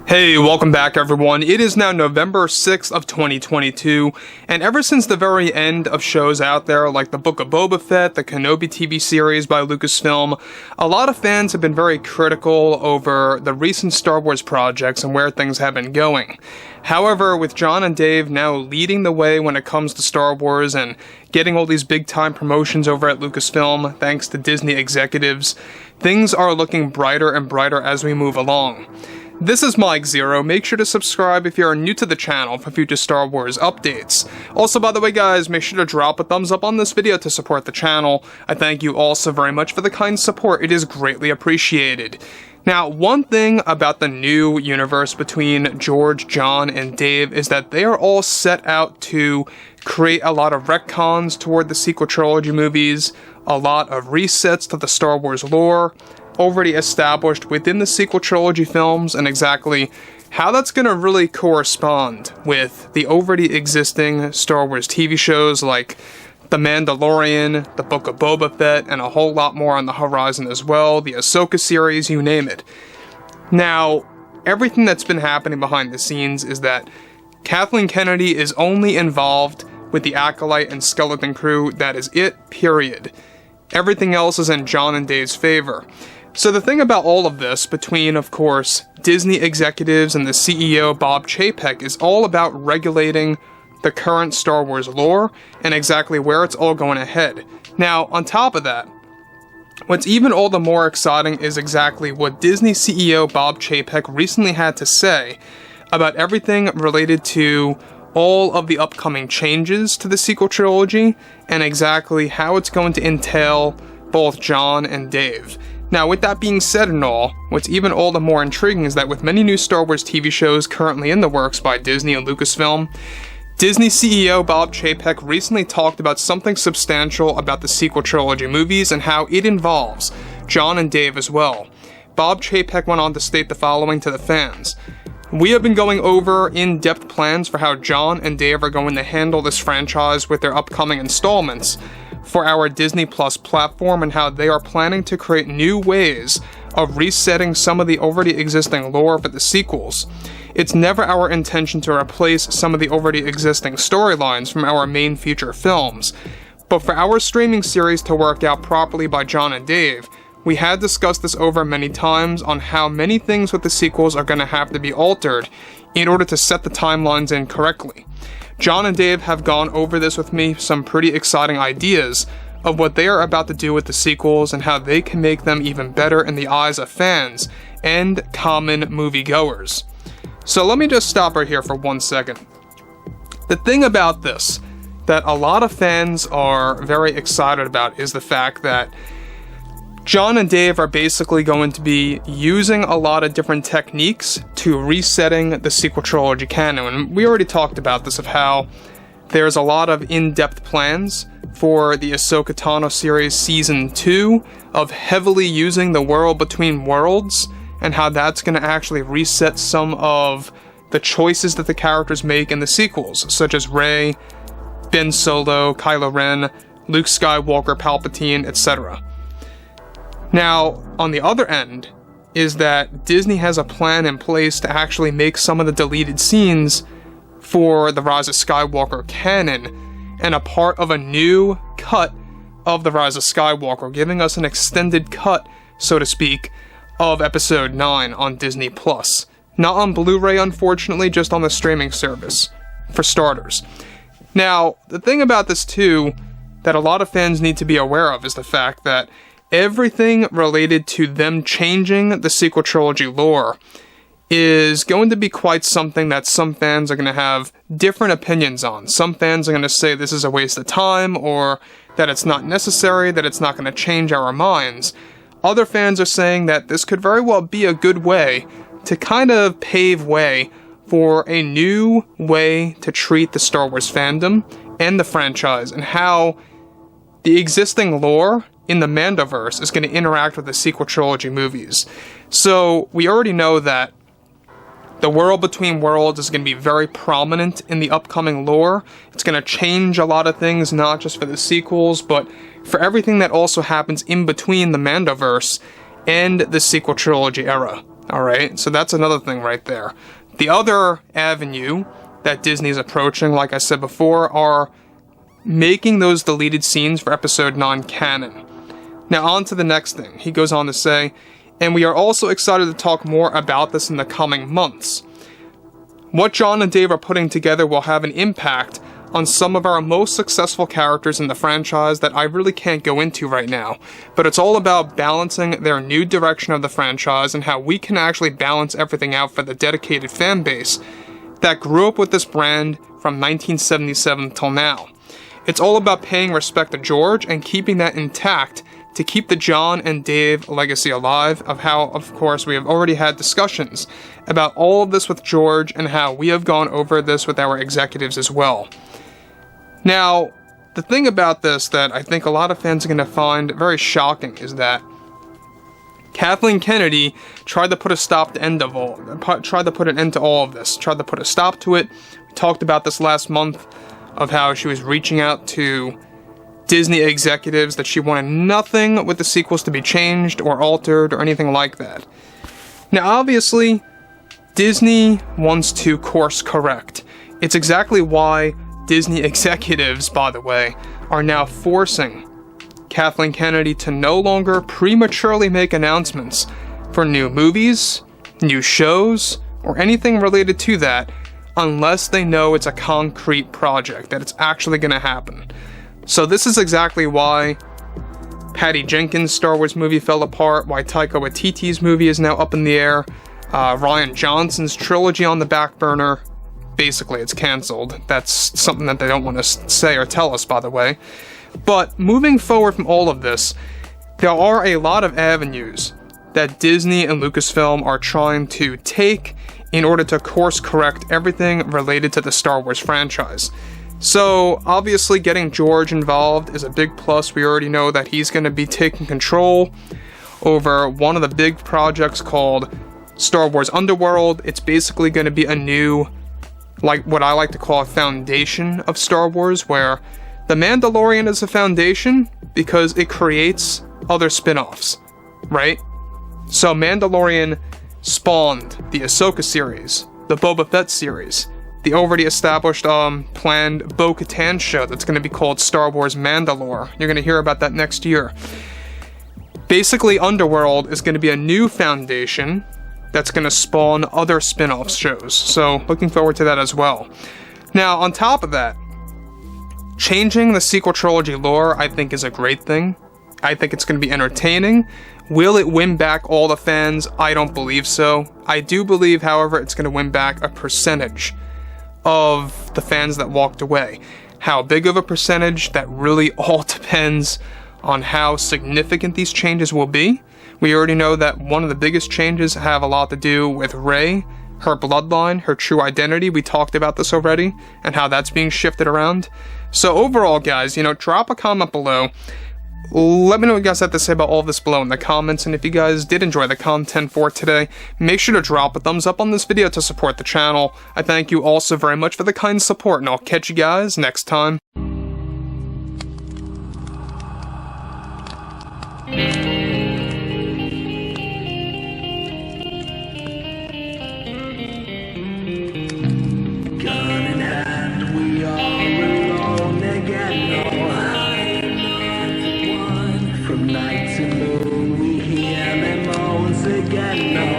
Hey, welcome back everyone. It is now November 6th of 2022, and ever since the very end of shows out there like the Book of Boba Fett, the Kenobi TV series by Lucasfilm, a lot of fans have been very critical over the recent Star Wars projects and where things have been going. However, with Jon and Dave now leading the way when it comes to Star Wars and getting all these big-time promotions over at Lucasfilm thanks to Disney executives, things are looking brighter and brighter as we move along. This is Mike Zero. Make sure to subscribe if you are new to the channel for future Star Wars updates. Also, by the way guys, make sure to drop a thumbs up on this video to support the channel. I thank you all so very much for the kind support. It is greatly appreciated. Now, one thing about the new universe between George, Jon, and Dave is that they are all set out to create a lot of retcons toward the sequel trilogy movies, a lot of resets to the Star Wars lore, already established within the sequel trilogy films, and exactly how that's going to really correspond with the already existing Star Wars TV shows like The Mandalorian, The Book of Boba Fett, and a whole lot more on the horizon as well, the Ahsoka series, you name it. Now, everything that's been happening behind the scenes is that Kathleen Kennedy is only involved with the Acolyte and Skeleton Crew. That is it, period. Everything else is in Jon and Dave's favor. So the thing about all of this, between, of course, Disney executives and the CEO Bob Chapek, is all about regulating the current Star Wars lore and exactly where it's all going ahead. Now, on top of that, what's even all the more exciting is exactly what Disney CEO Bob Chapek recently had to say about everything related to all of the upcoming changes to the sequel trilogy and exactly how it's going to entail both Jon and Dave. Now, with that being said and all, what's even all the more intriguing is that with many new Star Wars TV shows currently in the works by Disney and Lucasfilm, Disney CEO Bob Chapek recently talked about something substantial about the sequel trilogy movies and how it involves Jon and Dave as well. Bob Chapek went on to state the following to the fans: "We have been going over in-depth plans for how Jon and Dave are going to handle this franchise with their upcoming installments for our Disney Plus platform and how they are planning to create new ways of resetting some of the already existing lore for the sequels. It's never our intention to replace some of the already existing storylines from our main feature films, but for our streaming series to work out properly by Jon and Dave, we had discussed this over many times on how many things with the sequels are going to have to be altered in order to set the timelines in correctly. Jon and Dave have gone over this with me, some pretty exciting ideas of what they are about to do with the sequels and how they can make them even better in the eyes of fans and common moviegoers." So let me just stop right here for 1 second. The thing about this that a lot of fans are very excited about is the fact that Jon and Dave are basically going to be using a lot of different techniques to resetting the sequel trilogy canon. And we already talked about this, of how there's a lot of in-depth plans for the Ahsoka Tano series Season 2 of heavily using the World Between Worlds and how that's going to actually reset some of the choices that the characters make in the sequels, such as Rey, Ben Solo, Kylo Ren, Luke Skywalker, Palpatine, etc. Now, on the other end, is that Disney has a plan in place to actually make some of the deleted scenes for The Rise of Skywalker canon and a part of a new cut of The Rise of Skywalker, giving us an extended cut, so to speak, of Episode 9 on Disney+. Not on Blu-ray, unfortunately, just on the streaming service, for starters. Now, the thing about this too, that a lot of fans need to be aware of is the fact that everything related to them changing the sequel trilogy lore is going to be quite something that some fans are going to have different opinions on. Some fans are going to say this is a waste of time, or that it's not necessary, that it's not going to change our minds. Other fans are saying that this could very well be a good way to kind of pave way for a new way to treat the Star Wars fandom and the franchise, and how the existing lore in the Mandoverse is going to interact with the sequel trilogy movies. So we already know that the World Between Worlds is going to be very prominent in the upcoming lore. It's going to change a lot of things, not just for the sequels, but for everything that also happens in between the Mandoverse and the sequel trilogy era. Alright, so that's another thing right there. The other avenue that Disney's approaching, like I said before, are making those deleted scenes for episode 9 canon. Now on to the next thing. He goes on to say, and we are also excited to talk more about this in the coming months. What Jon and Dave are putting together will have an impact on some of our most successful characters in the franchise that I really can't go into right now, but it's all about balancing their new direction of the franchise and how we can actually balance everything out for the dedicated fan base that grew up with this brand from 1977 till now. It's all about paying respect to George and keeping that intact to keep the Jon and Dave legacy alive, of how, of course, we have already had discussions about all of this with George and how we have gone over this with our executives as well. Now, the thing about this that I think a lot of fans are going to find very shocking is that Kathleen Kennedy tried to put an end to all of this, tried to put a stop to it. We talked about this last month of how she was reaching out to Disney executives that she wanted nothing with the sequels to be changed or altered or anything like that. Now, obviously, Disney wants to course correct. It's exactly why Disney executives, by the way, are now forcing Kathleen Kennedy to no longer prematurely make announcements for new movies, new shows, or anything related to that unless they know it's a concrete project, that it's actually going to happen. So this is exactly why Patty Jenkins' Star Wars movie fell apart, why Taika Waititi's movie is now up in the air, Rian Johnson's trilogy on the back burner. Basically, it's cancelled. That's something that they don't want to say or tell us, by the way. But moving forward from all of this, there are a lot of avenues that Disney and Lucasfilm are trying to take in order to course correct everything related to the Star Wars franchise. So, obviously getting George involved is a big plus. We already know that he's going to be taking control over one of the big projects called Star Wars Underworld. It's basically going to be a new, like what I like to call a foundation of Star Wars, where The Mandalorian is a foundation because it creates other spin-offs, right? So Mandalorian spawned the Ahsoka series, the Boba Fett series, the already established planned Bo-Katan show that's going to be called Star Wars Mandalore. You're going to hear about that next year. Basically, Underworld is going to be a new foundation that's going to spawn other spin-off shows. So, looking forward to that as well. Now, on top of that, changing the sequel trilogy lore, I think, is a great thing. I think it's going to be entertaining. Will it win back all the fans? I don't believe so. I do believe, however, it's going to win back a percentage of the fans that walked away. How big of a percentage? That really all depends on how significant these changes will be. We already know that one of the biggest changes have a lot to do with Rey, her bloodline, her true identity. We talked about this already, and how that's being shifted around. So overall, guys, drop a comment below. Let me know what you guys have to say about all this below in the comments, and if you guys did enjoy the content for today, make sure to drop a thumbs up on this video to support the channel. I thank you all so very much for the kind support, and I'll catch you guys next time. Night to moon, we hear them moans again.